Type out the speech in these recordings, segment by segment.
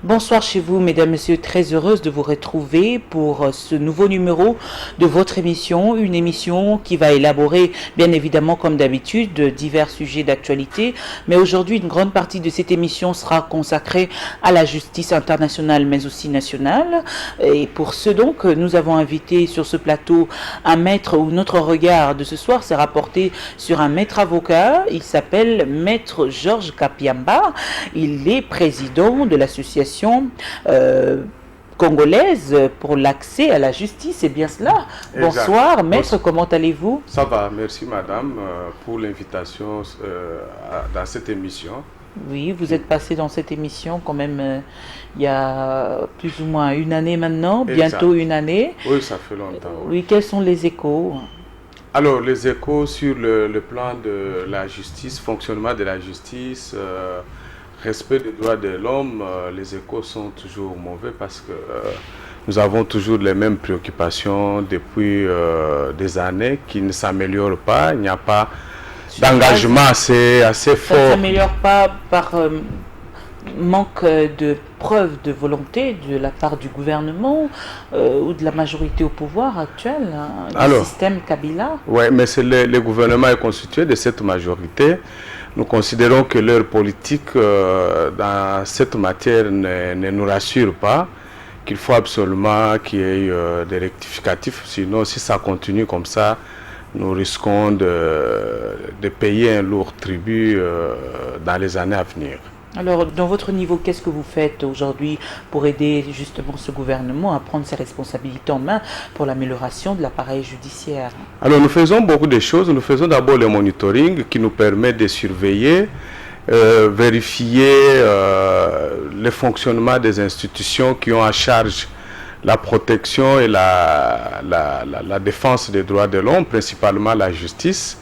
Bonsoir chez vous, mesdames, messieurs. Très heureuse de vous retrouver pour ce nouveau numéro de votre émission. Une émission qui va élaborer, bien évidemment, comme d'habitude, divers sujets d'actualité. Mais aujourd'hui, une grande partie de cette émission sera consacrée à la justice internationale, mais aussi nationale. Et pour ce donc, nous avons invité sur ce plateau un maître, où notre regard de ce soir s'est rapporté sur un maître avocat. Il s'appelle Maître Georges Kapiamba. Il est président de l'association congolaise pour l'accès à la justice, c'est bien cela. Exact. Bonsoir, maître, comment allez-vous? Ça va, merci madame pour l'invitation dans cette émission. Oui, vous êtes passé dans cette émission quand même il y a plus ou moins une année maintenant, bientôt une année. Oui, ça fait longtemps. Oui, quels sont les échos? Alors, les échos sur le plan de la justice, fonctionnement de la justice, respect des droits de l'homme, les échos sont toujours mauvais parce que nous avons toujours les mêmes préoccupations depuis des années qui ne s'améliorent pas. Il n'y a pas d'engagement assez fort. Ça ne s'améliore pas par manque de preuves de volonté de la part du gouvernement ou de la majorité au pouvoir actuel, du système Kabila. Oui, mais le gouvernement est constitué de cette majorité. Nous considérons que leur politique dans cette matière ne nous rassure pas, qu'il faut absolument qu'il y ait des rectificatifs. Sinon, si ça continue comme ça, nous risquons de payer un lourd tribut dans les années à venir. Alors, dans votre niveau, qu'est-ce que vous faites aujourd'hui pour aider justement ce gouvernement à prendre ses responsabilités en main pour l'amélioration de l'appareil judiciaire? Alors, nous faisons beaucoup de choses. Nous faisons d'abord le monitoring qui nous permet de surveiller, vérifier le fonctionnement des institutions qui ont à charge la protection et la défense des droits de l'homme, principalement la justice.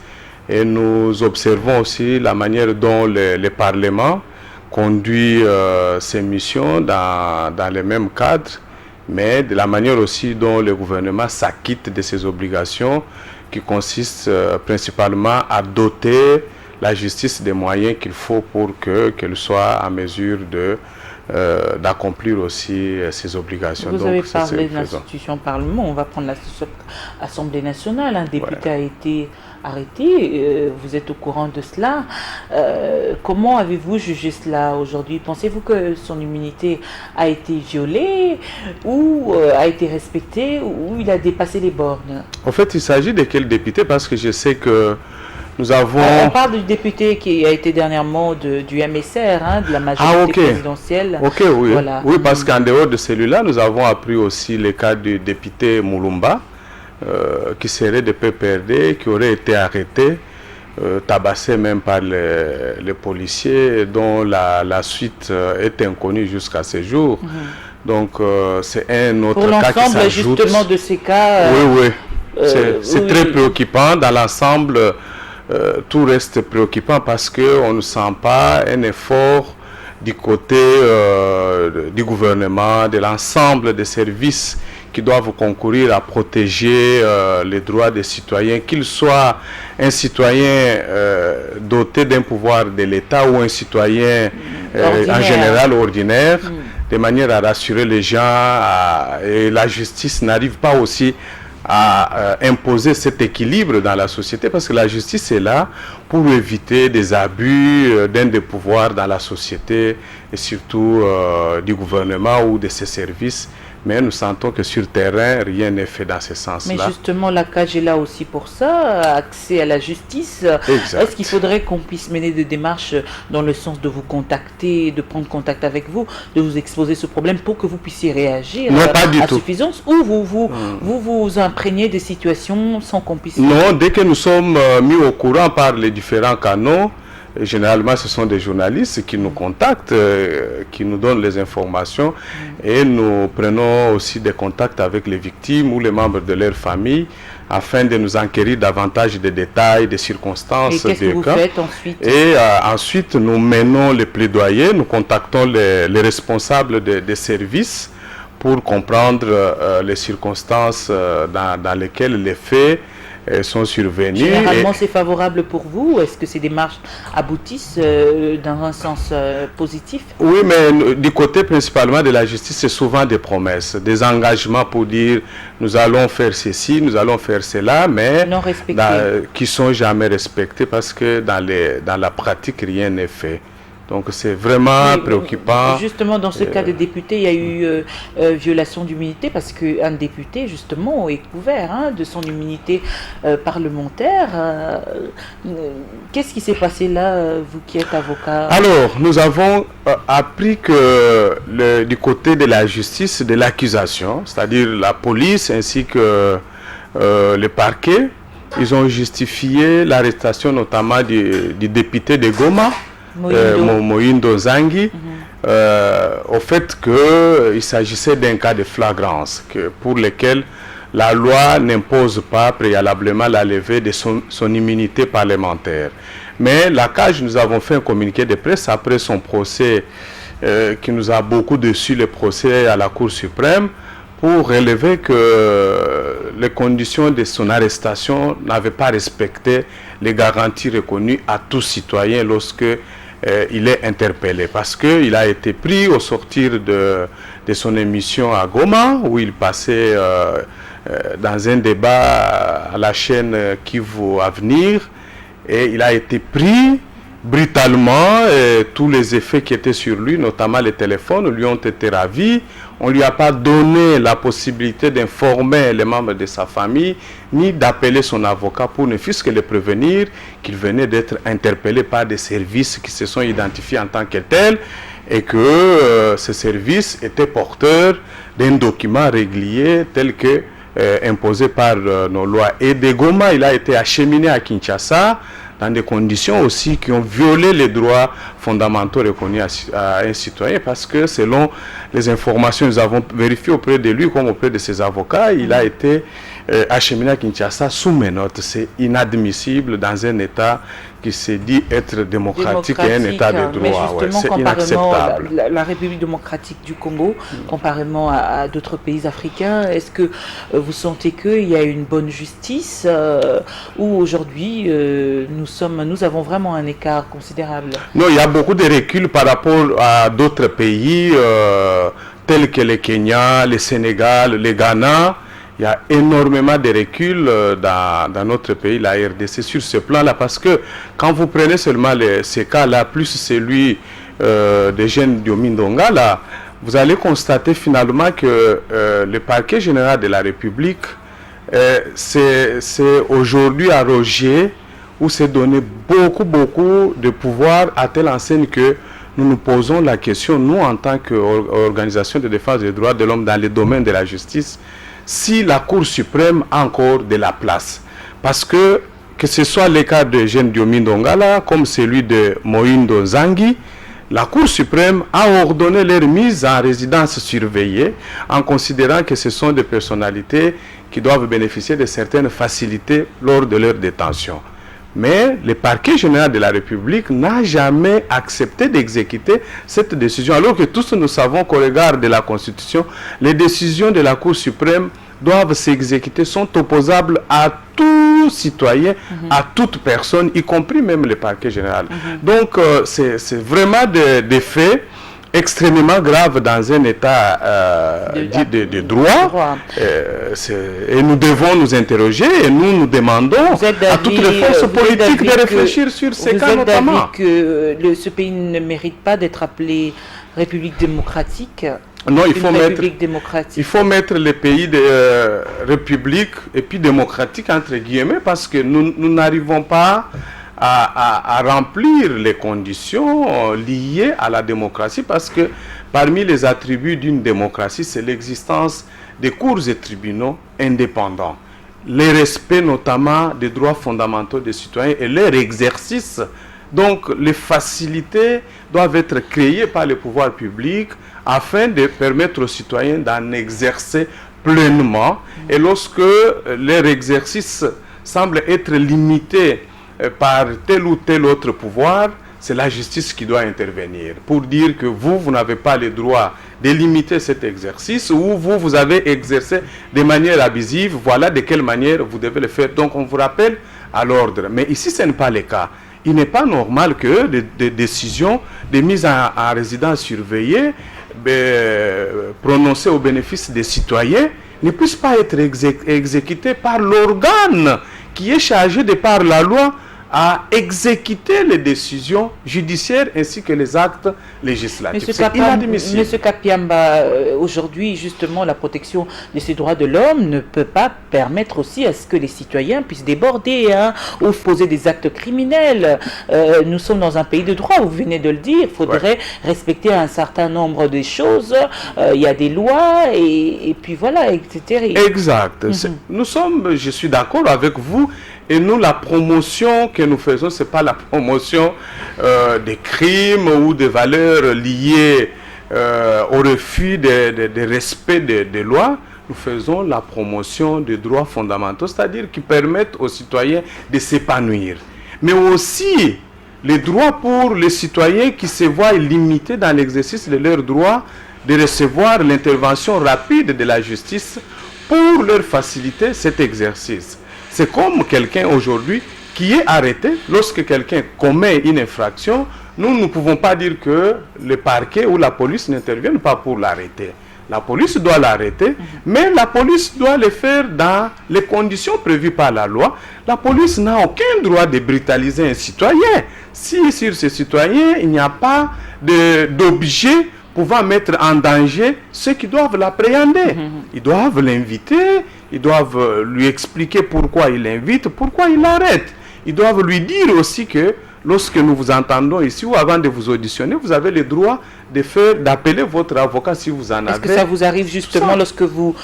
Et nous observons aussi la manière dont les parlements conduit ses missions dans le même cadre, mais de la manière aussi dont le gouvernement s'acquitte de ses obligations qui consistent principalement à doter la justice des moyens qu'il faut pour qu'elle soit en mesure d'accomplir aussi ses obligations. Vous avez parlé de l'institution Parlement, on va prendre l'Assemblée nationale, un député a été arrêté, vous êtes au courant de cela. Comment avez-vous jugé cela aujourd'hui? Pensez-vous que son immunité a été violée ou a été respectée ou il a dépassé les bornes? En fait, il s'agit de quel député? Parce que je sais que nous avons... On parle du député qui a été dernièrement du MSR, de la majorité présidentielle. Ok, oui. Voilà. Oui, parce qu'en dehors de celui-là, nous avons appris aussi le cas du député Moulumba, qui serait de PPRD, qui aurait été arrêté, tabassé même par les policiers, dont la suite est inconnue jusqu'à ce jour. Donc, c'est un autre cas qui s'ajoute. Pour l'ensemble, justement, de ces cas... oui. C'est très préoccupant. Dans l'ensemble, tout reste préoccupant parce qu'on ne sent pas un effort du côté du gouvernement, de l'ensemble des services qui doivent concourir à protéger les droits des citoyens, qu'il soit un citoyen doté d'un pouvoir de l'État ou un citoyen en général ordinaire, de manière à rassurer les gens. Et la justice n'arrive pas aussi à imposer cet équilibre dans la société, parce que la justice est là pour éviter des abus d'un des pouvoirs dans la société et surtout du gouvernement ou de ses services. Mais nous sentons que sur le terrain, rien n'est fait dans ce sens-là. Mais justement, la CAG est là aussi pour ça, accès à la justice. Est-ce qu'il faudrait qu'on puisse mener des démarches dans le sens de vous contacter, de prendre contact avec vous, de vous exposer ce problème pour que vous puissiez réagir à suffisance, ou vous imprégnez des situations sans qu'on puisse... Non, dès que nous sommes mis au courant par les différents canaux, généralement, ce sont des journalistes qui nous contactent, qui nous donnent les informations, et nous prenons aussi des contacts avec les victimes ou les membres de leur famille afin de nous enquérir davantage des détails, des circonstances. Et qu'est-ce que vous faites ensuite? Et ensuite, nous menons les plaidoyers, nous contactons les responsables des services pour comprendre les circonstances dans lesquelles les faits sont survenues. Généralement, c'est favorable pour vous? Est-ce que ces démarches aboutissent dans un sens positif? Oui, mais du côté principalement de la justice, c'est souvent des promesses, des engagements pour dire nous allons faire ceci, nous allons faire cela, mais qui sont jamais respectés parce que dans la pratique, rien n'est fait. Donc c'est vraiment préoccupant. Justement, dans ce cas de député, il y a eu violation d'immunité parce qu'un député, justement, est couvert de son immunité parlementaire. Qu'est-ce qui s'est passé là, vous qui êtes avocat? Alors, nous avons appris que du côté de la justice, de l'accusation, c'est-à-dire la police ainsi que le parquet, ils ont justifié l'arrestation notamment du député de Goma, Moïndo Zangi, au fait qu'il s'agissait d'un cas de flagrance pour lequel la loi n'impose pas préalablement la levée de son immunité parlementaire. Mais la CAJ, nous avons fait un communiqué de presse après son procès qui nous a beaucoup déçu, le procès à la Cour suprême, pour relever que les conditions de son arrestation n'avaient pas respecté les garanties reconnues à tout citoyen lorsque il est interpellé, parce qu'il a été pris au sortir de son émission à Goma, où il passait dans un débat à la chaîne Kivu Avenir, et il a été pris brutalement, et tous les effets qui étaient sur lui, notamment les téléphones, lui ont été ravis. On ne lui a pas donné la possibilité d'informer les membres de sa famille, ni d'appeler son avocat pour ne fût-ce que le prévenir qu'il venait d'être interpellé par des services qui se sont identifiés en tant que tels, et que ces services étaient porteurs d'un document régulier tel que imposé par nos lois. Et de Goma, il a été acheminé à Kinshasa dans des conditions aussi qui ont violé les droits fondamentaux reconnus à un citoyen, parce que selon les informations que nous avons vérifiées auprès de lui comme auprès de ses avocats, il a été acheminé à Kinshasa sous menottes. C'est inadmissible dans un État qui se dit être démocratique et un État de droit. C'est inacceptable. La République démocratique du Congo, comparément à d'autres pays africains, est-ce que vous sentez qu'il y a une bonne justice ou aujourd'hui nous avons vraiment un écart considérable? Non, il y a beaucoup de recul par rapport à d'autres pays tels que le Kenya, le Sénégal, le Ghana. Il y a énormément de recul dans notre pays, la RDC, sur ce plan-là, parce que quand vous prenez seulement ces cas-là, plus celui des jeunes d'Omindonga, là, vous allez constater finalement que le parquet général de la République, c'est aujourd'hui arrogé, où c'est donné beaucoup de pouvoir à telle enseigne que nous nous posons la question, nous en tant qu'organisation de défense des droits de l'homme dans le domaine de la justice, si la Cour suprême a encore de la place. Parce que ce soit le cas de Jeanne Diomindongala, comme celui de Moïndo Zangi, la Cour suprême a ordonné leur mise en résidence surveillée en considérant que ce sont des personnalités qui doivent bénéficier de certaines facilités lors de leur détention. Mais le parquet général de la République n'a jamais accepté d'exécuter cette décision, alors que tous nous savons qu'au regard de la Constitution, les décisions de la Cour suprême doivent s'exécuter, sont opposables à tout citoyen, à toute personne, y compris même le parquet général. Donc, c'est vraiment des faits extrêmement grave dans un état de droit. Et nous devons nous interroger et nous demandons à toutes les forces politiques de réfléchir sur ces cas notamment. Vous êtes d'avis que ce pays ne mérite pas d'être appelé République démocratique? Non, il faut mettre les pays de République et puis démocratique entre guillemets, parce que nous n'arrivons pas à remplir les conditions liées à la démocratie, parce que parmi les attributs d'une démocratie, c'est l'existence des cours et tribunaux indépendants, le respect notamment des droits fondamentaux des citoyens et leur exercice. Donc les facilités doivent être créées par le pouvoir public afin de permettre aux citoyens d'en exercer pleinement. Et lorsque leur exercice semble être limité par tel ou tel autre pouvoir, c'est la justice qui doit intervenir pour dire que vous n'avez pas le droit de limiter cet exercice ou vous avez exercé de manière abusive, voilà de quelle manière vous devez le faire. Donc on vous rappelle à l'ordre. Mais ici, ce n'est pas le cas. Il n'est pas normal que des décisions de mise en résidence surveillée prononcées au bénéfice des citoyens ne puissent pas être exécutées par l'organe qui est chargé de par la loi à exécuter les décisions judiciaires ainsi que les actes législatifs. C'est inadmissible. Monsieur Kapiamba, aujourd'hui, justement, la protection de ces droits de l'homme ne peut pas permettre aussi à ce que les citoyens puissent déborder ou poser des actes criminels. Nous sommes dans un pays de droit, vous venez de le dire, il faudrait respecter un certain nombre de choses, il y a des lois et puis voilà, etc. Exact. Nous sommes, je suis d'accord avec vous. Et nous, la promotion que nous faisons, ce n'est pas la promotion des crimes ou des valeurs liées au refus de respect des lois. Nous faisons la promotion des droits fondamentaux, c'est-à-dire qui permettent aux citoyens de s'épanouir. Mais aussi les droits pour les citoyens qui se voient limités dans l'exercice de leurs droits de recevoir l'intervention rapide de la justice pour leur faciliter cet exercice. C'est comme quelqu'un aujourd'hui qui est arrêté. Lorsque quelqu'un commet une infraction, nous ne pouvons pas dire que le parquet ou la police n'interviennent pas pour l'arrêter. La police doit l'arrêter, mais la police doit le faire dans les conditions prévues par la loi. La police n'a aucun droit de brutaliser un citoyen. Si sur ce citoyen, il n'y a pas d'objet pouvant mettre en danger ceux qui doivent l'appréhender. Ils doivent l'inviter, ils doivent lui expliquer pourquoi il l'invite, pourquoi il l'arrête. Ils doivent lui dire aussi que lorsque nous vous entendons ici ou avant de vous auditionner, vous avez le droit d'appeler votre avocat si vous en avez. Est-ce que ça vous arrive justement lorsque vous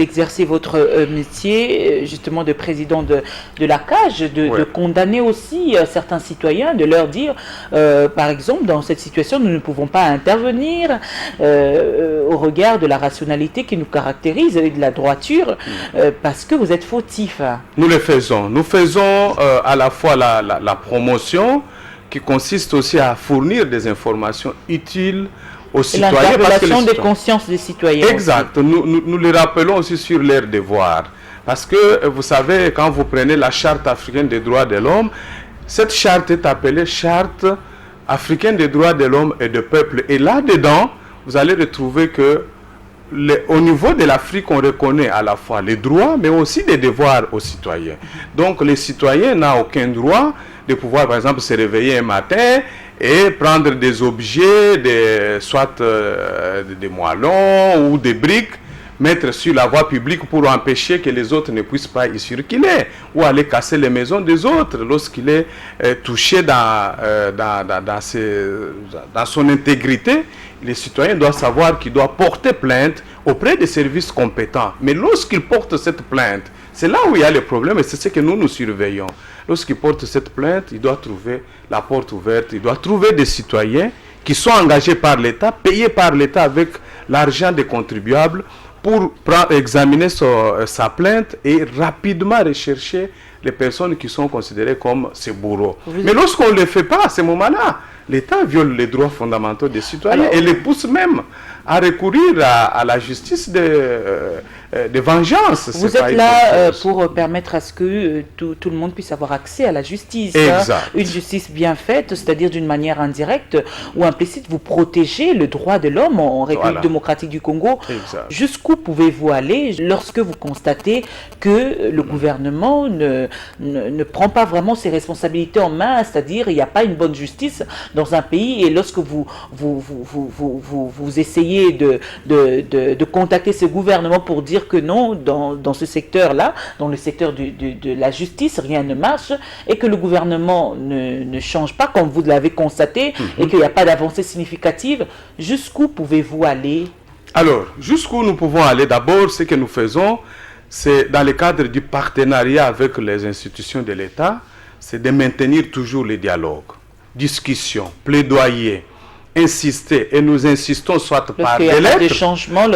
exercez votre métier, justement de président de la CAGE, de condamner aussi certains citoyens, de leur dire, par exemple, dans cette situation, nous ne pouvons pas intervenir au regard de la rationalité qui nous caractérise et de la droiture, parce que vous êtes fautif. Nous le faisons. Nous faisons à la fois la promotion, qui consiste aussi à fournir des informations utiles aux citoyens. L'interpellation des consciences des citoyens. Exact. Nous les rappelons aussi sur leurs devoirs. Parce que, vous savez, quand vous prenez la Charte africaine des droits de l'homme, cette charte est appelée Charte africaine des droits de l'homme et du peuple. Et là-dedans, vous allez retrouver que au niveau de l'Afrique, on reconnaît à la fois les droits, mais aussi des devoirs aux citoyens. Donc, les citoyens n'ont aucun droit de pouvoir, par exemple, se réveiller un matin et prendre des objets, soit des moellons ou des briques, mettre sur la voie publique pour empêcher que les autres ne puissent pas y circuler, ou aller casser les maisons des autres lorsqu'il est touché dans son intégrité. Les citoyens doivent savoir qu'ils doivent porter plainte auprès des services compétents. Mais lorsqu'ils portent cette plainte, c'est là où il y a le problème et c'est ce que nous surveillons. Lorsqu'ils portent cette plainte, ils doivent trouver la porte ouverte, ils doivent trouver des citoyens qui sont engagés par l'État, payés par l'État avec l'argent des contribuables pour examiner sa plainte et rapidement rechercher les personnes qui sont considérées comme ses bourreaux. Mais lorsqu'on ne le fait pas à ce moment-là, l'État viole les droits fondamentaux des citoyens et les pousse même à recourir à la justice de vengeance. Vous êtes là pour permettre à ce que tout le monde puisse avoir accès à la justice. Une justice bien faite, c'est-à-dire d'une manière indirecte ou implicite. Vous protégez le droit de l'homme en République démocratique du Congo. Jusqu'où pouvez-vous aller lorsque vous constatez que le gouvernement ne prend pas vraiment ses responsabilités en main, c'est-à-dire il n'y a pas une bonne justice dans un pays et lorsque vous essayez de contacter ce gouvernement pour dire que non, dans ce secteur-là, dans le secteur de la justice, rien ne marche et que le gouvernement ne change pas comme vous l'avez constaté et qu'il n'y a pas d'avancée significative, jusqu'où pouvez-vous aller? Alors, jusqu'où nous pouvons aller, d'abord, ce que nous faisons, c'est dans le cadre du partenariat avec les institutions de l'État, c'est de maintenir toujours le dialogue, discussion, plaidoyer, insister, et nous insistons soit par des lettres.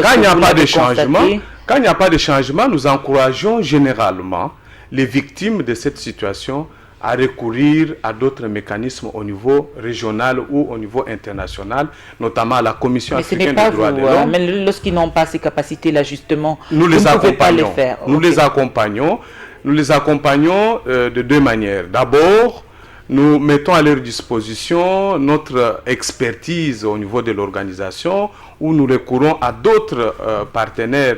Quand il n'y a pas de changement, quand il n'y a pas de changement, nous encourageons généralement les victimes de cette situation à recourir à d'autres mécanismes au niveau régional ou au niveau international, notamment à la Commission africaine des droits de l'homme. Mais lorsqu'ils n'ont pas ces capacités-là, justement, nous les accompagnons. Nous okay. les accompagnons. Nous les accompagnons de deux manières. D'abord, nous mettons à leur disposition notre expertise au niveau de l'organisation, où nous recourons à d'autres partenaires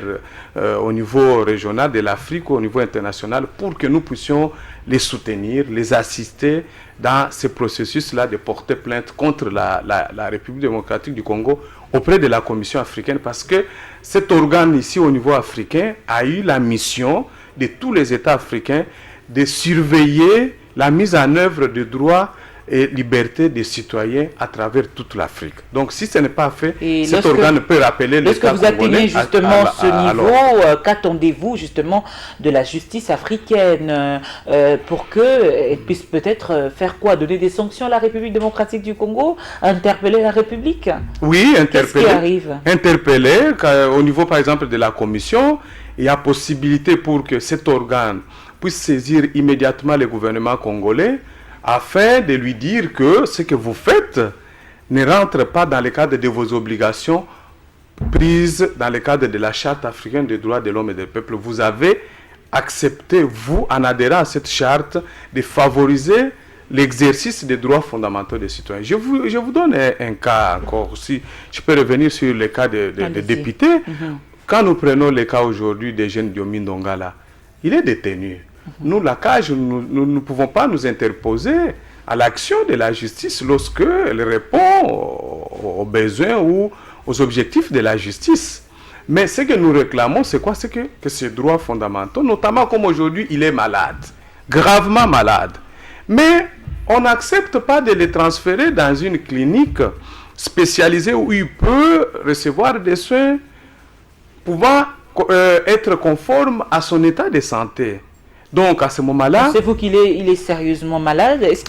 au niveau régional de l'Afrique ou au niveau international pour que nous puissions les soutenir, les assister dans ce processus-là de porter plainte contre la République démocratique du Congo auprès de la Commission africaine, parce que cet organe ici au niveau africain a eu la mission de tous les États africains de surveiller la mise en œuvre des droits et libertés des citoyens à travers toute l'Afrique. Donc, si ce n'est pas fait, cet organe peut rappeler l'État congolais. Lorsque vous atteignez justement ce niveau, qu'attendez-vous justement de la justice africaine pour qu'elle puisse peut-être faire quoi? Donner des sanctions à la République démocratique du Congo? Interpeller la République? Oui, interpeller. Qu'est-ce qui arrive? Interpeller, au niveau par exemple de la Commission, il y a possibilité pour que cet organe puisse saisir immédiatement le gouvernement congolais afin de lui dire que ce que vous faites ne rentre pas dans le cadre de vos obligations prises dans le cadre de la Charte africaine des droits de l'homme et des peuples. Vous avez accepté, vous, en adhérant à cette charte, de favoriser l'exercice des droits fondamentaux des citoyens. Je vous donne un cas encore, si je peux revenir sur le cas des députés. Quand nous prenons le cas aujourd'hui des jeunes Diomi Ndongala, il est détenu. Nous, la CAJ, nous ne pouvons pas nous interposer à l'action de la justice lorsqu'elle répond aux besoins ou aux objectifs de la justice. Mais ce que nous réclamons, c'est quoi? C'est que ces droits fondamentaux, notamment comme aujourd'hui, il est malade, gravement malade. Mais on n'accepte pas de les transférer dans une clinique spécialisée où il peut recevoir des soins pouvant être conforme à son état de santé. Donc, à ce moment-là... Pensez-vous qu'il est sérieusement malade? Est-ce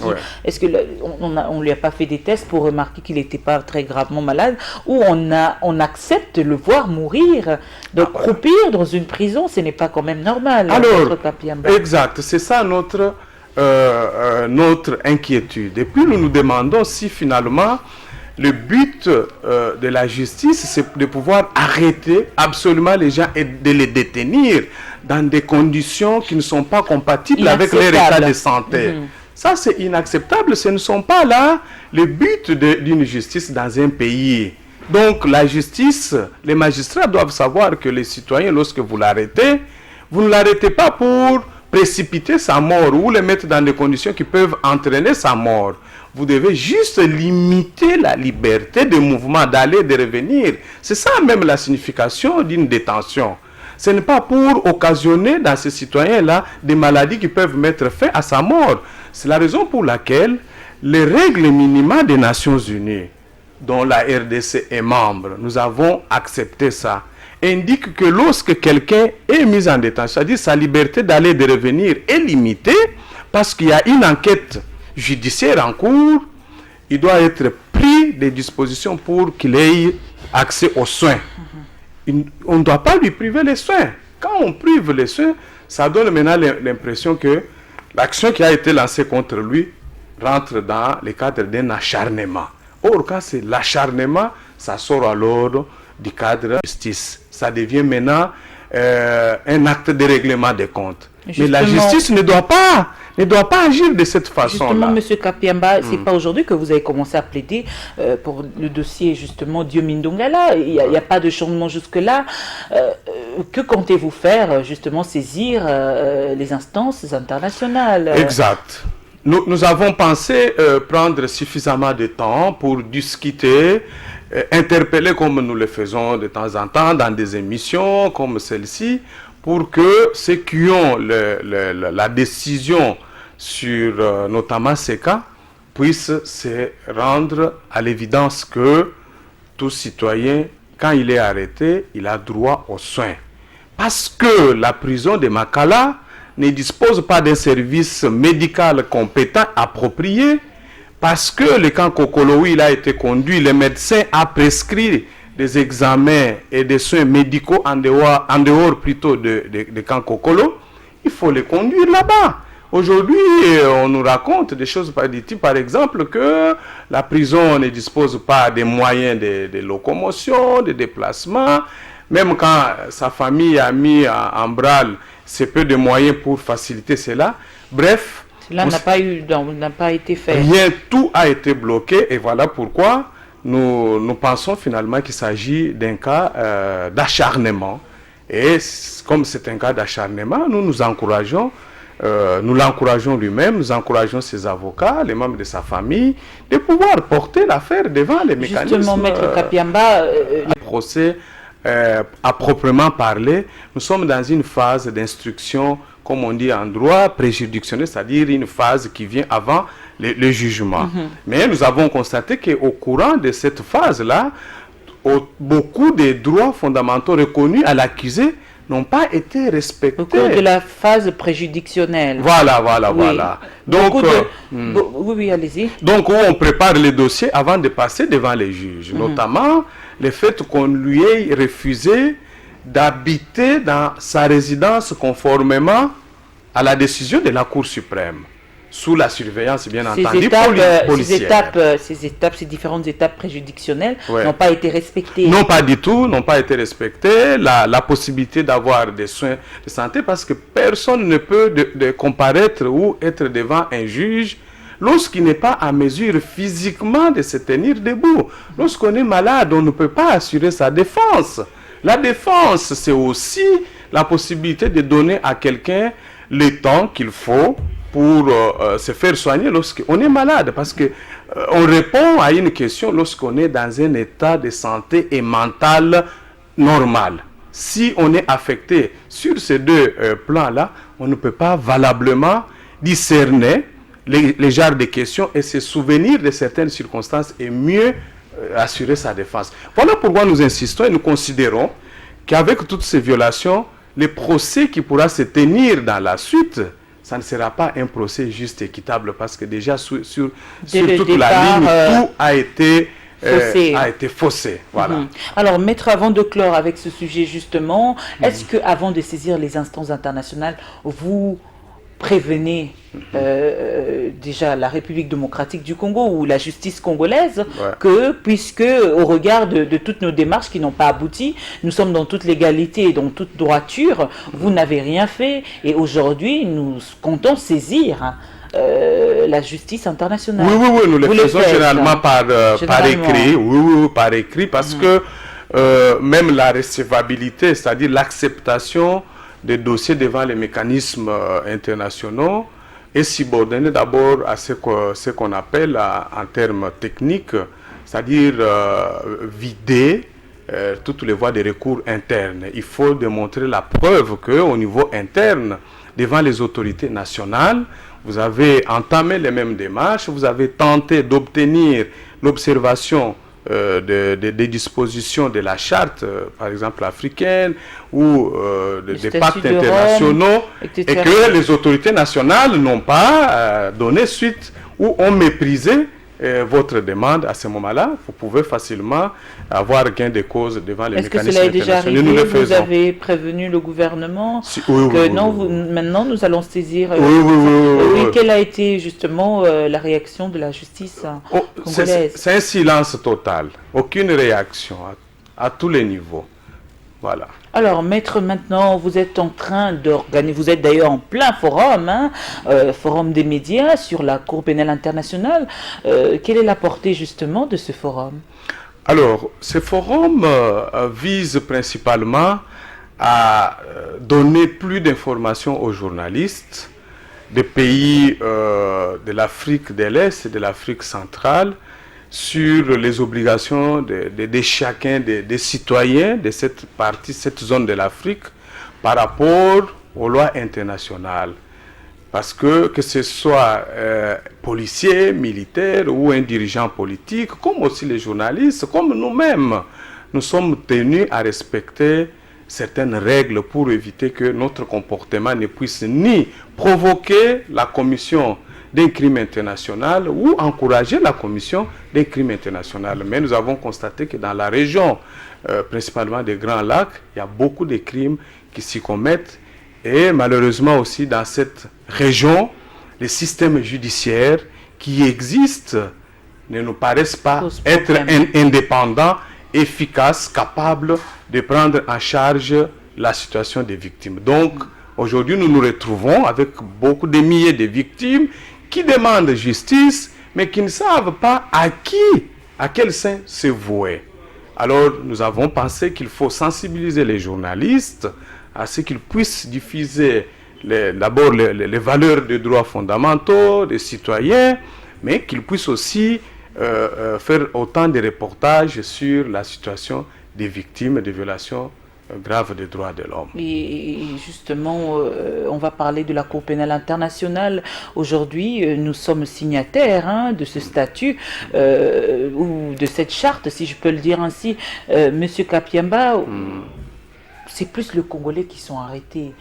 qu'on ne lui a pas fait des tests pour remarquer qu'il n'était pas très gravement malade? Ou on accepte de le voir mourir? Donc, croupir dans une prison, ce n'est pas quand même normal. Alors, exact. C'est ça notre inquiétude. Et puis, nous nous demandons si finalement... Le but de la justice, c'est de pouvoir arrêter absolument les gens et de les détenir dans des conditions qui ne sont pas compatibles avec leur état de santé. Ça, c'est inacceptable. Ce ne sont pas là le but d'une justice dans un pays. Donc, la justice, les magistrats doivent savoir que les citoyens, lorsque vous l'arrêtez, vous ne l'arrêtez pas pour précipiter sa mort ou le mettre dans des conditions qui peuvent entraîner sa mort. Vous devez juste limiter la liberté de mouvement, d'aller et de revenir. C'est ça même la signification d'une détention. Ce n'est pas pour occasionner dans ces citoyens-là des maladies qui peuvent mettre fin à sa mort. C'est la raison pour laquelle les règles minimales des Nations Unies, dont la RDC est membre, nous avons accepté ça, indique que lorsque quelqu'un est mis en détention, c'est-à-dire sa liberté d'aller et de revenir est limitée parce qu'il y a une enquête judiciaire en cours, il doit être pris des dispositions pour qu'il ait accès aux soins. On ne doit pas lui priver les soins. Quand on prive les soins, ça donne maintenant l'impression que l'action qui a été lancée contre lui rentre dans le cadre d'un acharnement. Or, quand c'est l'acharnement, ça sort alors du cadre de justice. Ça devient maintenant un acte de règlement des comptes. Justement, mais la justice ne doit pas agir de cette façon-là. Justement, M. Kapiamba, c'est pas aujourd'hui que vous avez commencé à plaider pour le dossier, justement, Diomi Ndongala. Il n'y a pas de changement jusque-là. Que comptez-vous faire, justement, saisir les instances internationales? Exact. Nous avons pensé prendre suffisamment de temps pour discuter, interpeller comme nous le faisons de temps en temps dans des émissions comme celle-ci, pour que ceux qui ont la décision sur notamment ces cas puissent se rendre à l'évidence que tout citoyen, quand il est arrêté, il a droit aux soins. Parce que la prison de Makala ne dispose pas d'un service médical compétent, approprié, parce que le camp Kokolo, où il a été conduit, le médecin a prescrit des examens et des soins médicaux en dehors plutôt de camp Kokolo. Il faut les conduire là-bas Aujourd'hui, on nous raconte des choses du type, par exemple, que la prison ne dispose pas des moyens de locomotion, de déplacement. Même quand sa famille a mis en branle c'est peu de moyens pour faciliter cela. Bref, cela n'a pas été fait. Rien, tout a été bloqué et voilà pourquoi nous pensons finalement qu'il s'agit d'un cas d'acharnement. Et comme c'est un cas d'acharnement, nous l'encourageons lui-même, nous encourageons ses avocats, les membres de sa famille, de pouvoir porter l'affaire devant les mécanismes. Justement, Maître Kapiamba, le procès à proprement parler, nous sommes dans une phase d'instruction, comme on dit en droit, préjuridictionnelle, c'est-à-dire une phase qui vient avant le jugement. Mais nous avons constaté qu'au courant de cette phase-là, beaucoup de droits fondamentaux reconnus à l'accusé n'ont pas été respectés. Au cours de la phase préjudictionnelle. Voilà. Donc, oui, allez-y. Donc, on prépare les dossiers avant de passer devant les juges. Notamment, le fait qu'on lui ait refusé d'habiter dans sa résidence conformément à la décision de la Cour suprême, sous la surveillance, bien entendu, policière. Ces différentes étapes préjudictionnelles n'ont pas été respectées. Non, pas du tout, n'ont pas été respectées. La possibilité d'avoir des soins de santé, parce que personne ne peut de comparaître ou être devant un juge lorsqu'il n'est pas à mesure physiquement de se tenir debout. Lorsqu'on est malade, on ne peut pas assurer sa défense. La défense, c'est aussi la possibilité de donner à quelqu'un le temps qu'il faut pour se faire soigner lorsqu'on est malade. Parce que on répond à une question lorsqu'on est dans un état de santé et mental normal. Si on est affecté sur ces deux plans-là, on ne peut pas valablement discerner les genres de questions et se souvenir de certaines circonstances et mieux assurer sa défense. Voilà pourquoi nous insistons et nous considérons qu'avec toutes ces violations, le procès qui pourra se tenir dans la suite, ça ne sera pas un procès juste et équitable parce que déjà sur toute la ligne, tout a été faussé. Voilà. Alors, Maître, avant de clore avec ce sujet justement, est-ce que avant de saisir les instances internationales, vous prévenez déjà la République démocratique du Congo ou la justice congolaise que, puisque au regard de toutes nos démarches qui n'ont pas abouti, nous sommes dans toute légalité et dans toute droiture, vous n'avez rien fait et aujourd'hui nous comptons saisir la justice internationale. Oui, nous le faisons généralement par écrit. Oui, par écrit parce que même la recevabilité, c'est-à-dire l'acceptation des dossiers devant les mécanismes internationaux est subordonné d'abord à ce qu'on appelle en termes techniques, c'est-à-dire vider toutes les voies de recours internes. Il faut démontrer la preuve qu'au niveau interne, devant les autorités nationales, vous avez entamé les mêmes démarches, vous avez tenté d'obtenir l'observation des dispositions de la charte, par exemple africaine, ou des pactes internationaux, et que les autorités nationales n'ont pas donné suite ou ont méprisé votre demande. À ce moment-là, vous pouvez facilement avoir gain de cause devant les mécanismes internationaux. Est-ce que cela est déjà arrivé? Vous avez prévenu le gouvernement maintenant nous allons saisir. Oui. Quelle a été justement la réaction de la justice congolaise? C'est un silence total, aucune réaction à tous les niveaux. Voilà. Alors, Maître, maintenant, vous êtes en train d'organiser, vous êtes d'ailleurs en plein forum, forum des médias sur la Cour pénale internationale. Quelle est la portée justement de ce forum? Alors, ce forum vise principalement à donner plus d'informations aux journalistes des pays de l'Afrique de l'Est et de l'Afrique centrale sur les obligations de chacun des citoyens de cette zone de l'Afrique par rapport aux lois internationales. Parce que ce soit policiers, militaires ou un dirigeant politique, comme aussi les journalistes, comme nous-mêmes, nous sommes tenus à respecter certaines règles pour éviter que notre comportement ne puisse ni provoquer la commission d'un crime international ou encourager la commission d'un crime international. Mais nous avons constaté que dans la région, principalement des Grands Lacs, il y a beaucoup de crimes qui s'y commettent. Et malheureusement aussi dans cette région, les systèmes judiciaires qui existent ne nous paraissent pas être indépendants, efficaces, capables de prendre en charge la situation des victimes. Donc, aujourd'hui, nous nous retrouvons avec beaucoup de milliers de victimes qui demandent justice, mais qui ne savent pas à quel sein se vouer. Alors, nous avons pensé qu'il faut sensibiliser les journalistes à ce qu'ils puissent diffuser d'abord les valeurs des droits fondamentaux des citoyens, mais qu'ils puissent aussi faire autant de reportages sur la situation des victimes de violations graves des droits de l'homme. Et justement, on va parler de la Cour pénale internationale. Aujourd'hui, nous sommes signataires de ce statut ou de cette charte, si je peux le dire ainsi. Monsieur Kapiamba, c'est plus les Congolais qui sont arrêtés.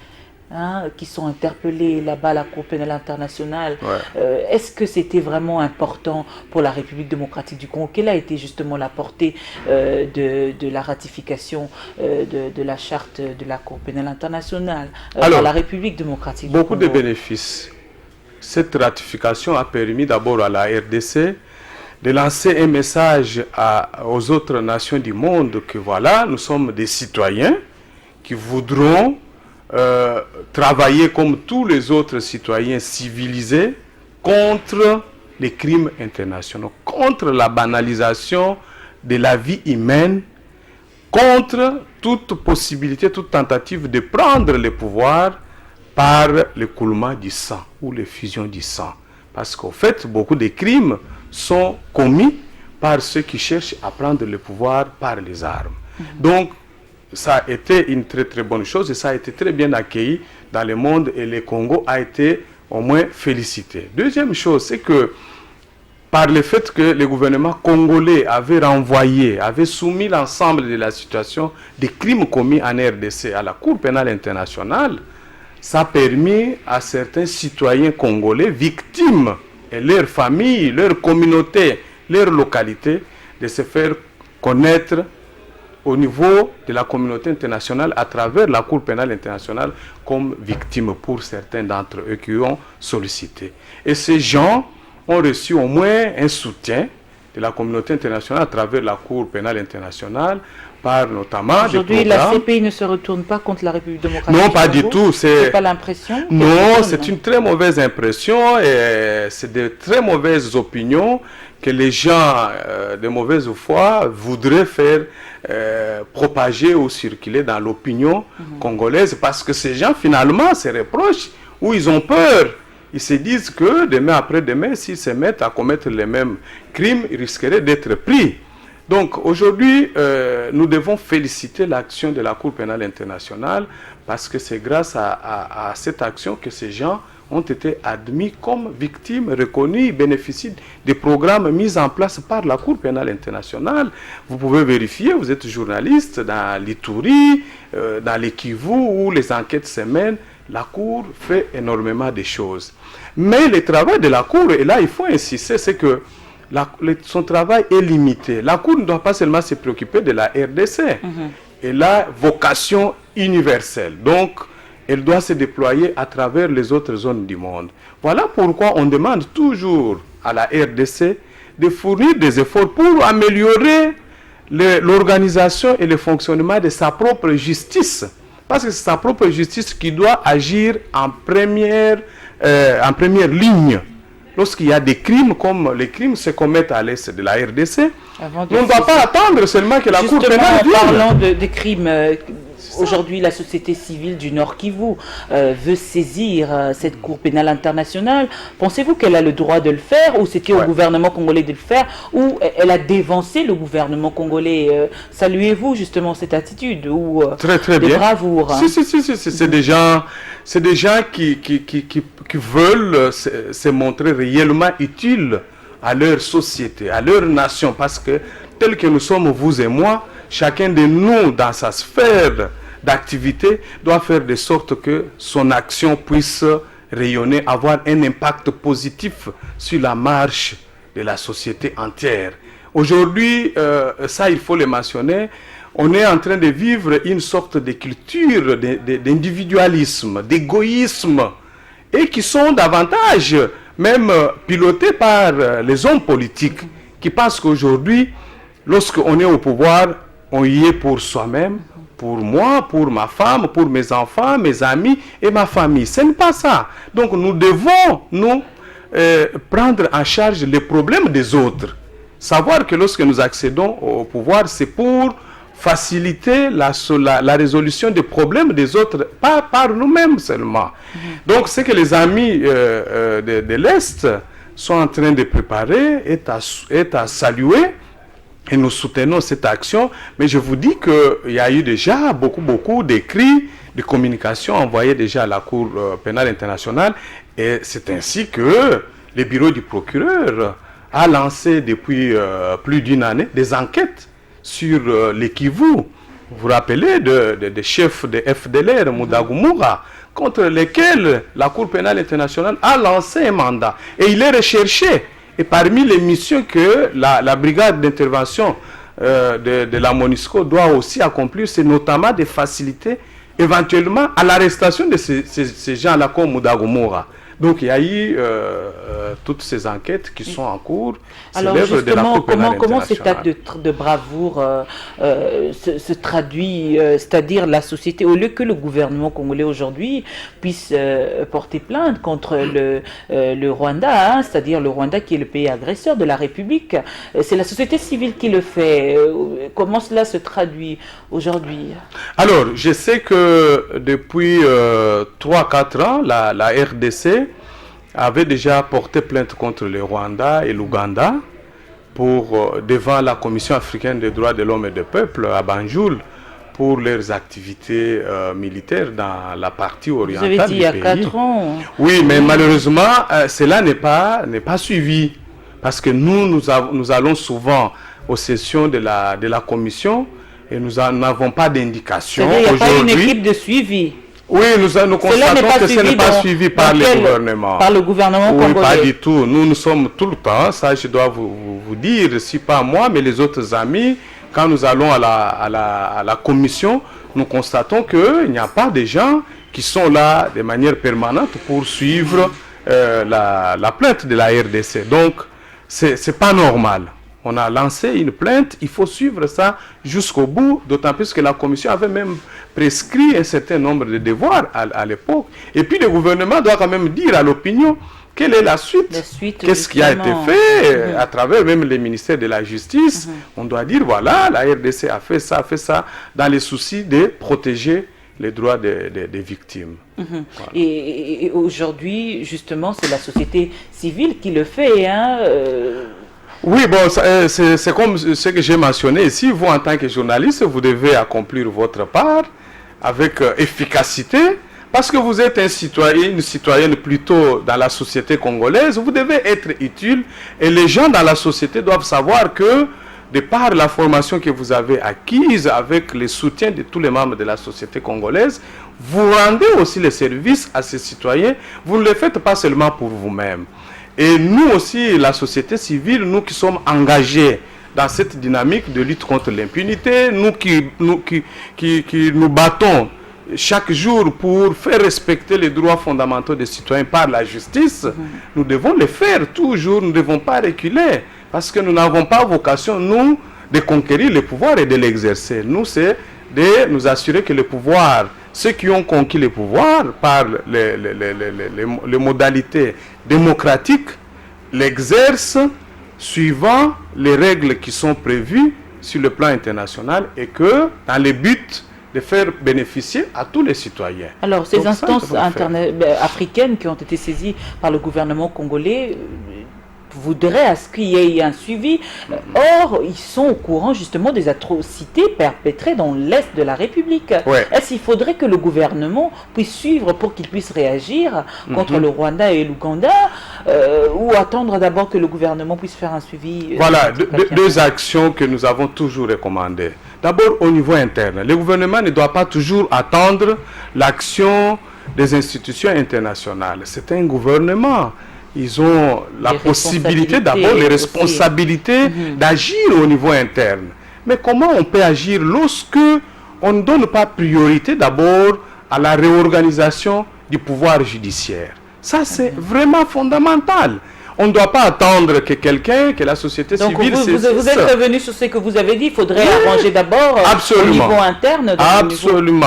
Qui sont interpellés là-bas à la Cour pénale internationale. Ouais. Est-ce que c'était vraiment important pour la République démocratique du Congo? Quelle a été justement la portée de la ratification de la charte de la Cour pénale internationale par la République démocratique du Congo? Beaucoup de bénéfices. Cette ratification a permis d'abord à la RDC de lancer un message aux autres nations du monde que voilà, nous sommes des citoyens qui voudront travailler comme tous les autres citoyens civilisés contre les crimes internationaux, contre la banalisation de la vie humaine, contre toute possibilité, toute tentative de prendre le pouvoir par l'écoulement du sang ou l'effusion du sang. Parce qu'au fait, beaucoup de crimes sont commis par ceux qui cherchent à prendre le pouvoir par les armes. Donc, ça a été une très très bonne chose et ça a été très bien accueilli dans le monde et le Congo a été au moins félicité. Deuxième chose, c'est que par le fait que le gouvernement congolais avait soumis l'ensemble de la situation des crimes commis en RDC à la Cour pénale internationale, ça a permis à certains citoyens congolais victimes et leurs familles, leurs communautés, leurs localités de se faire connaître au niveau de la communauté internationale à travers la Cour pénale internationale comme victimes pour certains d'entre eux qui ont sollicité. Et ces gens ont reçu au moins un soutien de la communauté internationale à travers la Cour pénale internationale par notamment aujourd'hui, la CPI ne se retourne pas contre la République démocratique. Non, pas du tout. C'est pas l'impression. Non, c'est une très mauvaise impression et c'est de très mauvaises opinions que les gens de mauvaise foi voudraient faire propager ou circuler dans l'opinion congolaise parce que ces gens finalement se reprochent ou ils ont peur. Ils se disent que demain après-demain, s'ils se mettent à commettre les mêmes crimes, ils risqueraient d'être pris. Donc aujourd'hui, nous devons féliciter l'action de la Cour pénale internationale parce que c'est grâce à cette action que ces gens ont été admis comme victimes, reconnus, bénéficient des programmes mis en place par la Cour pénale internationale. Vous pouvez vérifier, vous êtes journaliste dans l'Ituri, dans les Kivu où les enquêtes se mènent. La Cour fait énormément de choses. Mais le travail de la Cour, et là il faut insister, c'est que son travail est limité. La Cour ne doit pas seulement se préoccuper de la RDC. Elle a vocation universelle. Donc, elle doit se déployer à travers les autres zones du monde. Voilà pourquoi on demande toujours à la RDC de fournir des efforts pour améliorer l'organisation et le fonctionnement de sa propre justice. Parce que c'est sa propre justice qui doit agir en première ligne. Lorsqu'il y a des crimes comme les crimes se commettent à l'est de la RDC, on ne doit pas attendre seulement que la Cour pénale vienne. Parlant de crimes, aujourd'hui la société civile du Nord Kivu veut saisir cette Cour pénale internationale. Pensez-vous qu'elle a le droit de le faire ou c'était au gouvernement congolais de le faire ou elle a dévancé le gouvernement congolais? Saluez-vous justement cette attitude ou très bien. Bravoure? Si, c'est des gens qui veulent se montrer réellement utiles à leur société, à leur nation, parce que tel que nous sommes, vous et moi, chacun de nous, dans sa sphère d'activité, doit faire de sorte que son action puisse rayonner, avoir un impact positif sur la marche de la société entière. Aujourd'hui, ça il faut le mentionner, on est en train de vivre une sorte de culture d'individualisme, d'égoïsme. et qui sont davantage même pilotés par les hommes politiques qui pensent qu'aujourd'hui, lorsqu'on est au pouvoir, on y est pour soi-même, pour moi, pour ma femme, pour mes enfants, mes amis et ma famille. Ce n'est pas ça. Donc nous devons, nous, prendre en charge les problèmes des autres. Savoir que lorsque nous accédons au pouvoir, c'est pour faciliter la résolution des problèmes des autres, pas par nous-mêmes seulement. Donc ce que les amis de l'Est sont en train de préparer est à saluer. Et nous soutenons cette action, mais je vous dis qu'il y a eu déjà beaucoup d'écrits, de communications envoyés déjà à la Cour pénale internationale. Et c'est ainsi que le bureau du procureur a lancé depuis plus d'une année des enquêtes sur les Kivu. Vous vous rappelez des chefs de FDLR, Mudagoumura, contre lesquels la Cour pénale internationale a lancé un mandat. Et il est recherché. Et parmi les missions que la brigade d'intervention de la MONUSCO doit aussi accomplir, c'est notamment de faciliter éventuellement à l'arrestation de ces gens-là comme Mudagoumura. Donc il y a eu toutes ces enquêtes qui sont en cours. Alors justement, comment cet acte de bravoure se traduit, c'est-à-dire la société, au lieu que le gouvernement congolais aujourd'hui puisse porter plainte contre le Rwanda, hein, c'est-à-dire le Rwanda qui est le pays agresseur de la République, c'est la société civile qui le fait. Comment cela se traduit aujourd'hui? Alors, je sais que depuis 3-4 ans, la RDC avait déjà porté plainte contre le Rwanda et l'Ouganda devant la Commission africaine des droits de l'homme et des peuples à Banjul pour leurs activités militaires dans la partie orientale du pays. Vous avez dit il y a 4 ans. Oui, mais malheureusement, cela n'est pas suivi. Parce que nous allons souvent aux sessions de la Commission et nous n'avons pas d'indication. Il n'y a pas une équipe de suivi. Oui, nous constatons que ce n'est pas suivi par le gouvernement. Par le gouvernement congolais. Oui, pas du tout. Nous sommes tout le temps, ça je dois vous dire, si pas moi, mais les autres amis, quand nous allons à la commission, nous constatons qu'il n'y a pas de gens qui sont là de manière permanente pour suivre la plainte de la RDC. Donc, c'est pas normal. On a lancé une plainte, il faut suivre ça jusqu'au bout, d'autant plus que la commission avait même prescrit un certain nombre de devoirs à l'époque. Et puis le gouvernement doit quand même dire à l'opinion quelle est la suite, qu'est-ce qui a été fait à travers même les ministères de la Justice. On doit dire, voilà, la RDC a fait ça, dans les soucis de protéger les droits des victimes. Voilà. Et aujourd'hui, justement, c'est la société civile qui le fait, hein, Oui, bon, c'est comme ce que j'ai mentionné ici. Vous, en tant que journaliste, vous devez accomplir votre part avec efficacité, parce que vous êtes un citoyen, une citoyenne plutôt dans la société congolaise. Vous devez être utile et les gens dans la société doivent savoir que, de par la formation que vous avez acquise avec le soutien de tous les membres de la société congolaise, vous rendez aussi les services à ces citoyens. Vous ne le faites pas seulement pour vous-même. Et nous aussi, la société civile, nous qui sommes engagés dans cette dynamique de lutte contre l'impunité, nous qui nous battons chaque jour pour faire respecter les droits fondamentaux des citoyens par la justice, nous devons le faire toujours, nous ne devons pas reculer, parce que nous n'avons pas vocation, nous, de conquérir le pouvoir et de l'exercer. Nous, c'est de nous assurer que le pouvoir, ceux qui ont conquis le pouvoir par les modalités démocratiques, l'exercent suivant les règles qui sont prévues sur le plan international et que dans le but de faire bénéficier à tous les citoyens. Alors, ces instances africaines qui ont été saisies par le gouvernement congolais voudraient à ce qu'il y ait un suivi. Or, ils sont au courant justement des atrocités perpétrées dans l'Est de la République. Ouais. Est-ce qu'il faudrait que le gouvernement puisse suivre pour qu'il puisse réagir contre le Rwanda et l'Ouganda ou attendre d'abord que le gouvernement puisse faire un suivi? Voilà, deux actions que nous avons toujours recommandées. D'abord, au niveau interne, le gouvernement ne doit pas toujours attendre l'action des institutions internationales. C'est un gouvernement. Ils ont la possibilité, d'abord, les responsabilités d'agir au niveau interne. Mais comment on peut agir lorsque on ne donne pas priorité d'abord à la réorganisation du pouvoir judiciaire? Ça, c'est vraiment fondamental. On ne doit pas attendre que quelqu'un, que la société civile... Donc vous êtes revenu sur ce que vous avez dit, il faudrait arranger d'abord au niveau interne. Absolument.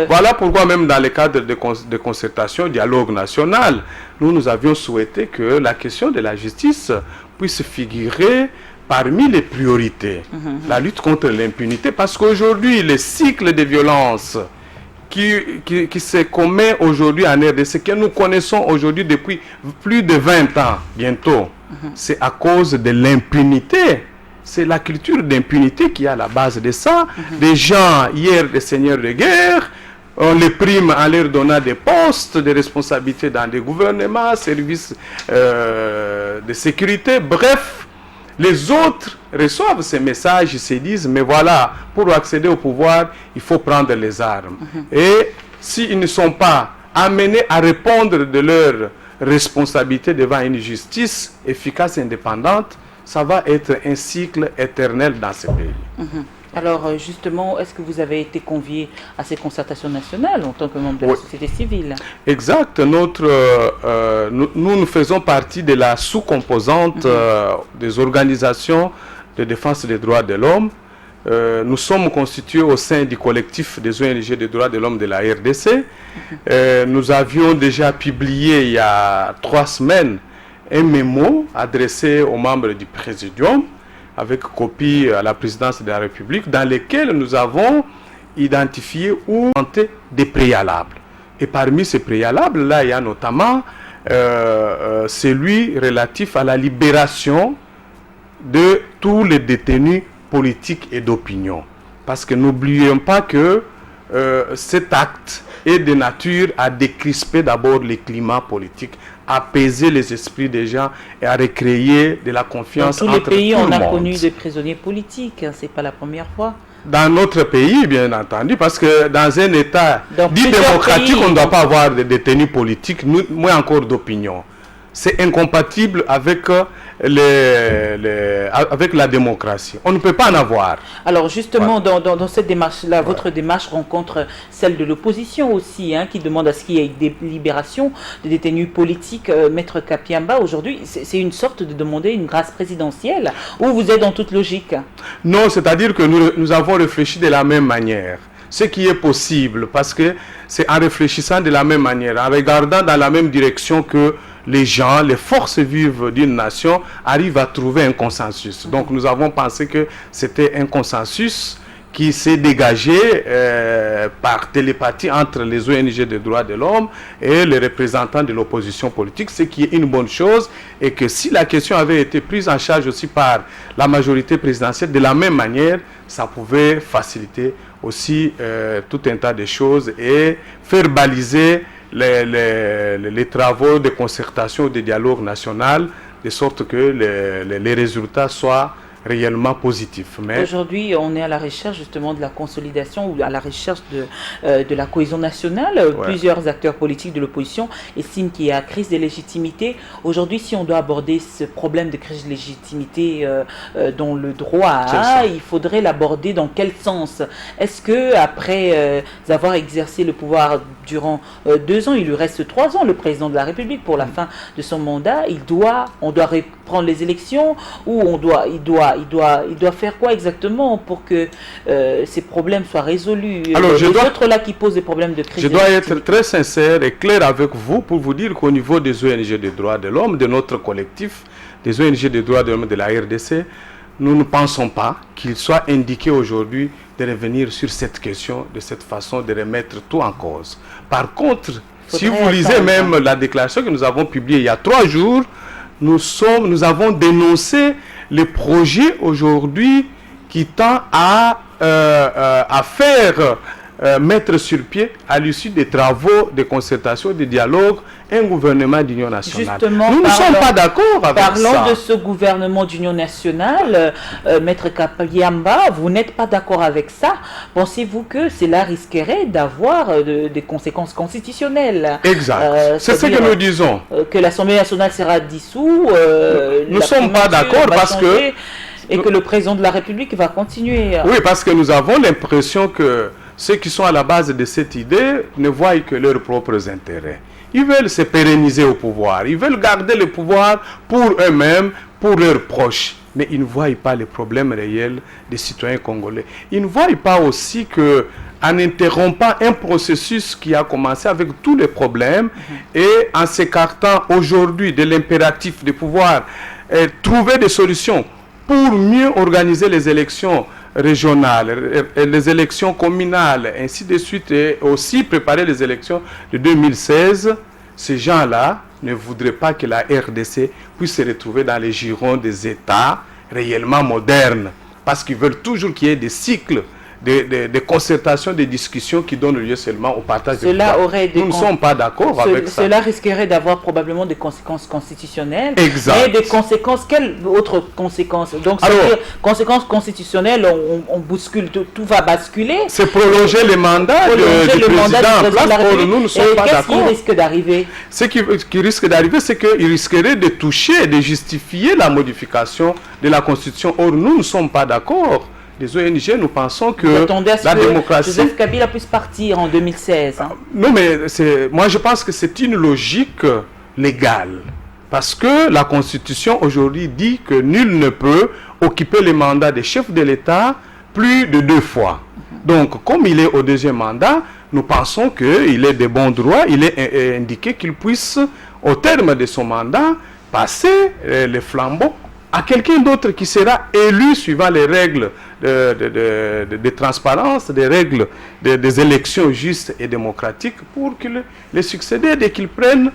Voilà pourquoi même dans le cadre de concertation, dialogue national, nous avions souhaité que la question de la justice puisse figurer parmi les priorités. La lutte contre l'impunité, parce qu'aujourd'hui, les cycles de violence qui se commet aujourd'hui en RDC, que nous connaissons aujourd'hui depuis plus de 20 ans, bientôt, c'est à cause de l'impunité. C'est la culture d'impunité qui est à la base de ça. Des gens, hier, des seigneurs de guerre, on les prime en leur donnant des postes de responsabilité dans des gouvernements, services de sécurité, bref. Les autres reçoivent ces messages, ils se disent, mais voilà, pour accéder au pouvoir, il faut prendre les armes. Et s'ils ne sont pas amenés à répondre de leurs responsabilités devant une justice efficace et indépendante, ça va être un cycle éternel dans ce pays. Alors justement, est-ce que vous avez été convié à ces concertations nationales en tant que membre de la société civile? Exact. Nous faisons partie de la sous-composante des organisations de défense des droits de l'homme. Nous sommes constitués au sein du collectif des ONG des droits de l'homme de la RDC. Nous avions déjà publié il y a 3 semaines un mémo adressé aux membres du Présidium, avec copie à la présidence de la République, dans lesquels nous avons identifié ou tenté des préalables. Et parmi ces préalables-là, il y a notamment celui relatif à la libération de tous les détenus politiques et d'opinion. Parce que n'oublions pas que cet acte est de nature à décrisper d'abord les climats politiques, apaiser les esprits des gens et à recréer de la confiance entre tout le monde. Dans tous les pays, on a connu des prisonniers politiques, hein, c'est pas la première fois. Dans notre pays, bien entendu, parce que dans un État dit démocratique, on ne doit pas avoir de détenus politiques, moins encore d'opinion. C'est incompatible avec, avec la démocratie. On ne peut pas en avoir. Alors justement, dans cette démarche-là, votre démarche rencontre celle de l'opposition aussi, hein, qui demande à ce qu'il y ait des libérations de détenus politiques. Maître Kapiamba, aujourd'hui, c'est une sorte de demander une grâce présidentielle, ou vous êtes dans toute logique? Non, c'est-à-dire que nous avons réfléchi de la même manière. Ce qui est possible, parce que c'est en réfléchissant de la même manière, en regardant dans la même direction que les gens, les forces vives d'une nation arrivent à trouver un consensus. Donc nous avons pensé que c'était un consensus qui s'est dégagé par télépathie entre les ONG des droits de l'homme et les représentants de l'opposition politique, ce qui est une bonne chose, et que si la question avait été prise en charge aussi par la majorité présidentielle, de la même manière, ça pouvait faciliter aussi tout un tas de choses et faire baliser les travaux de concertation, de dialogue national, de sorte que les résultats soient réellement positif. Mais aujourd'hui, on est à la recherche justement de la consolidation ou à la recherche de la cohésion nationale. Plusieurs acteurs politiques de l'opposition estiment qu'il y a crise de légitimité. Aujourd'hui, si on doit aborder ce problème de crise de légitimité dont le droit a, il faudrait l'aborder dans quel sens? Est-ce que après avoir exercé le pouvoir durant 2 ans, il lui reste 3 ans, le président de la République, pour la fin de son mandat, on doit reprendre les élections, ou il doit faire quoi exactement pour que ces problèmes soient résolus? Alors, autres là qui posent des problèmes de crise. Je dois être très sincère et clair avec vous pour vous dire qu'au niveau des ONG des droits de l'homme, de notre collectif, des ONG des droits de l'homme de la RDC, nous ne pensons pas qu'il soit indiqué aujourd'hui de revenir sur cette question de cette façon, de remettre tout en cause. Par contre, si vous lisez même la déclaration que nous avons publiée il y a 3 jours, nous avons dénoncé le projet aujourd'hui qui tend à faire mettre sur pied, à l'issue des travaux de concertation, de dialogue, un gouvernement d'union nationale. Justement, nous ne sommes pas d'accord avec ça. Parlons de ce gouvernement d'union nationale, Maître Kapiamba, vous n'êtes pas d'accord avec ça? Pensez-vous que cela risquerait d'avoir des conséquences constitutionnelles? Exact. C'est ce que nous disons. Que l'Assemblée nationale sera dissoute. Nous ne sommes pas d'accord parce que... Et que le président de la République va continuer. Oui, parce que nous avons l'impression que ceux qui sont à la base de cette idée ne voient que leurs propres intérêts. Ils veulent se pérenniser au pouvoir. Ils veulent garder le pouvoir pour eux-mêmes, pour leurs proches. Mais ils ne voient pas les problèmes réels des citoyens congolais. Ils ne voient pas aussi que, en interrompant un processus qui a commencé avec tous les problèmes et en s'écartant aujourd'hui de l'impératif de pouvoir trouver des solutions pour mieux organiser les élections régionales, les élections communales, ainsi de suite, et aussi préparer les élections de 2016, ces gens-là ne voudraient pas que la RDC puisse se retrouver dans les girons des États réellement modernes, parce qu'ils veulent toujours qu'il y ait des cycles de concertation, de discussions qui donnent lieu seulement au partage de pouvoir. Nous ne sommes pas d'accord avec ça. Cela risquerait d'avoir probablement des conséquences constitutionnelles. Exact. Et des conséquences, quelles autres conséquences? Donc, c'est-à-dire, conséquences constitutionnelles, on bouscule, tout va basculer. C'est prolonger les mandats du président en place. Or, nous ne sommes pas d'accord. Qu'est-ce qui risque d'arriver? Ce qui risque d'arriver, c'est qu'il risquerait de toucher, de justifier la modification de la Constitution. Or, nous ne sommes pas d'accord. Les ONG, nous pensons que la démocratie... Joseph Kabila puisse partir en 2016. Hein. Non, mais moi je pense que c'est une logique légale. Parce que la Constitution aujourd'hui dit que nul ne peut occuper le mandat des chefs de l'État plus de 2 fois. Donc, comme il est au 2e mandat, nous pensons qu'il est de bon droit, il est indiqué qu'il puisse, au terme de son mandat, passer les flambeaux à quelqu'un d'autre qui sera élu suivant les règles de transparence, des règles des élections justes et démocratiques pour qu'il les succéder dès qu'ils prennent,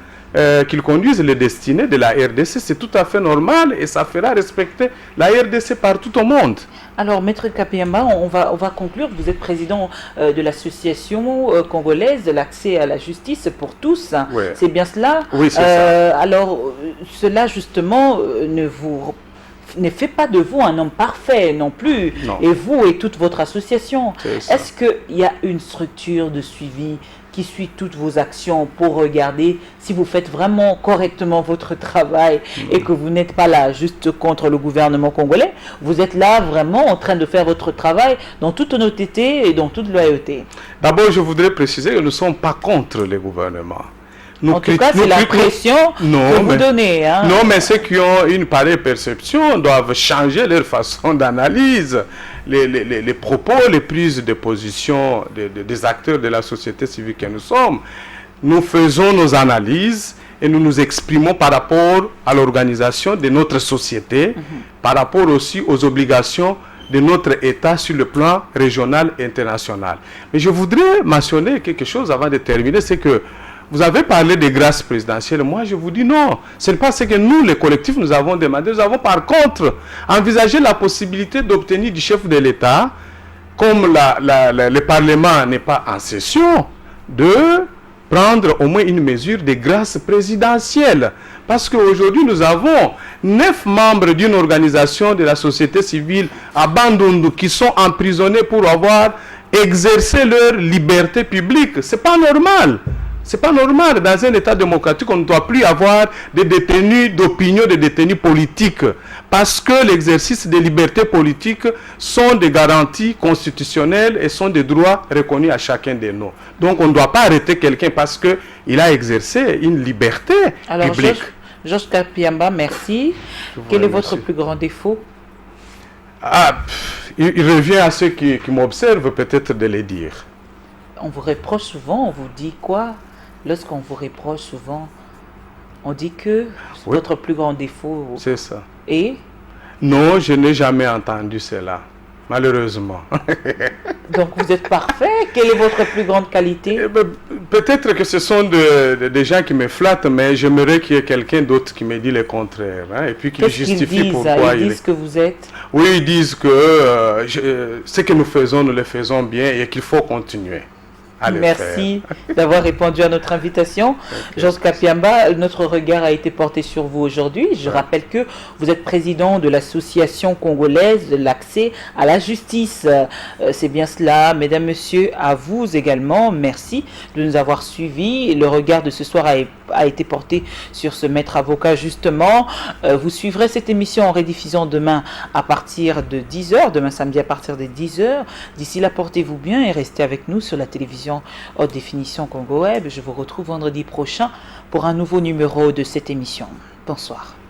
qu'ils conduisent les destinées de la RDC. C'est tout à fait normal et ça fera respecter la RDC partout au monde. Alors, Maître Kapiamba, on va conclure. Vous êtes président de l'association congolaise de l'accès à la justice pour tous. Oui. C'est bien cela? Oui, c'est ça. Alors, cela justement ne fait pas de vous un homme parfait non plus. Non. Et vous et toute votre association. Est-ce qu'il y a une structure de suivi qui suit toutes vos actions pour regarder si vous faites vraiment correctement votre travail et que vous n'êtes pas là juste contre le gouvernement congolais? Vous êtes là vraiment en train de faire votre travail dans toute honnêteté et dans toute loyauté. D'abord, je voudrais préciser que nous ne sommes pas contre le gouvernement. En tout cas, c'est la pression que vous donnez. Hein. Non, mais ceux qui ont une pareille perception doivent changer leur façon d'analyse. Les propos, les prises de position des acteurs de la société civile que nous sommes. Nous faisons nos analyses et nous nous exprimons par rapport à l'organisation de notre société, par rapport aussi aux obligations de notre État sur le plan régional et international. Mais je voudrais mentionner quelque chose avant de terminer, c'est que vous avez parlé des grâces présidentielles. Moi, je vous dis non. Ce n'est pas ce que nous, les collectifs, nous avons demandé. Nous avons par contre envisagé la possibilité d'obtenir du chef de l'État, comme le Parlement n'est pas en session, de prendre au moins une mesure de grâce présidentielle. Parce qu'aujourd'hui, nous avons 9 membres d'une organisation de la société civile à Bandundu qui sont emprisonnés pour avoir exercé leur liberté publique. Ce n'est pas normal. C'est pas normal. Dans un État démocratique, on ne doit plus avoir des détenus d'opinion, des détenus politiques. Parce que l'exercice des libertés politiques sont des garanties constitutionnelles et sont des droits reconnus à chacun de nous. Donc on ne doit pas arrêter quelqu'un parce qu'il a exercé une liberté publique. Georges Kapiamba, merci. Quel est votre plus grand défaut? Il revient à ceux qui m'observent peut-être de le dire. On vous reproche souvent, on vous dit quoi? Lorsqu'on vous reproche souvent, on dit que votre plus grand défaut... C'est ça. Et? Non, je n'ai jamais entendu cela, malheureusement. Donc vous êtes parfait. Quelle est votre plus grande qualité? Peut-être que ce sont des gens qui me flattent, mais j'aimerais qu'il y ait quelqu'un d'autre qui me dit le contraire. Hein, et puis qui justifie pourquoi ils disent que vous êtes... Oui, ils disent que ce que nous faisons, nous le faisons bien et qu'il faut continuer. Merci d'avoir répondu à notre invitation. Georges Kapiamba, notre regard a été porté sur vous aujourd'hui. Je rappelle que vous êtes président de l'association congolaise de l'accès à la justice. C'est bien cela, mesdames, messieurs, à vous également. Merci de nous avoir suivis. Le regard de ce soir a été a été porté sur ce maître avocat justement. Vous suivrez cette émission en rediffusion demain à partir de 10h, demain samedi à partir de 10h. D'ici là, portez-vous bien et restez avec nous sur la télévision haute définition Congo Web. Je vous retrouve vendredi prochain pour un nouveau numéro de cette émission. Bonsoir.